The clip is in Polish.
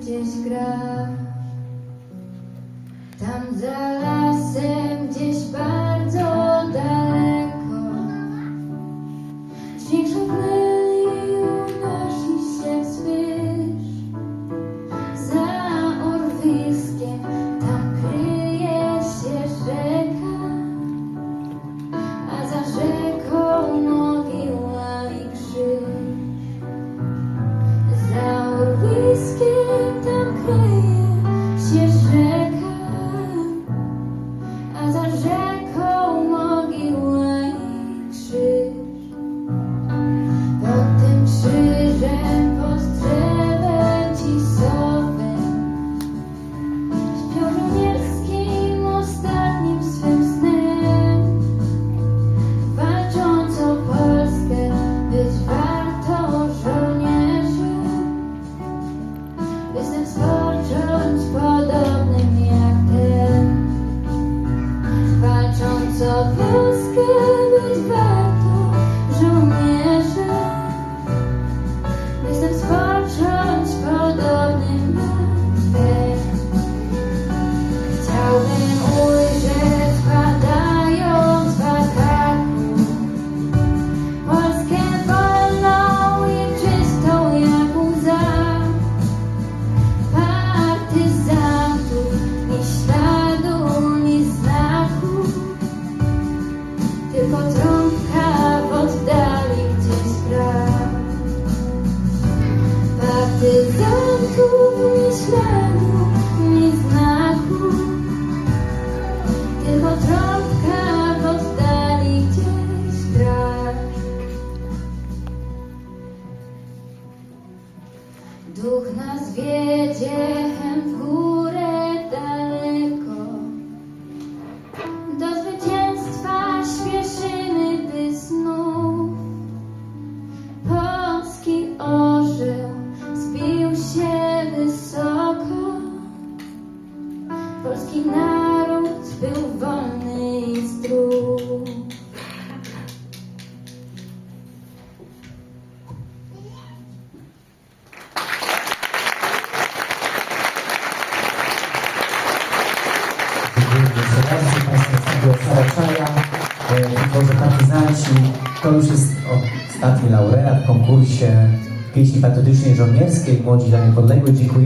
gdzieś gra. Tam za lasem, gdzieś bardzo daleko, dźwięk szepnęli unosi się wzwyż. Za urwiskiem tam kryje się rzeka, a za rzeką mogiła i krzyż. Za urwiskiem tam kryje się rzeka, a za rzeką mogiła i krzyż. Pod tym krzyżem, pod drzewem cisowe, śpią żołnierskim ostatnim swym snem, walcząc o Polskę, być warto żołnierzy, by sen spocząć podobnym jak ten. Walcząc o Polskę, być warto żołnierzy, by sen spocząć podobnym jak ten. Chciałbym ujrzeć, padając w ataku, Polskę wolną i czystą jak łza. Partyzantów ni śladu, ni znaku, tylko trąbka w oddali gdzieś gra. Partyzantów ni śladu, ni znaku, tylko trąbka w oddali gdzieś gra. Duch nas wiedzie w górę daleko, do zwycięstwa śpieszymy, by znów polski orzeł zbił się wysoko. Polski naród był wolny i zdrów. Dziękuję Państwu Saraczaja, Drodzy partyzanci. To już jest ostatni laureat w konkursie pieśni patriotycznej żołnierskiej Młodzi dla Niepodległej. Dziękujemy.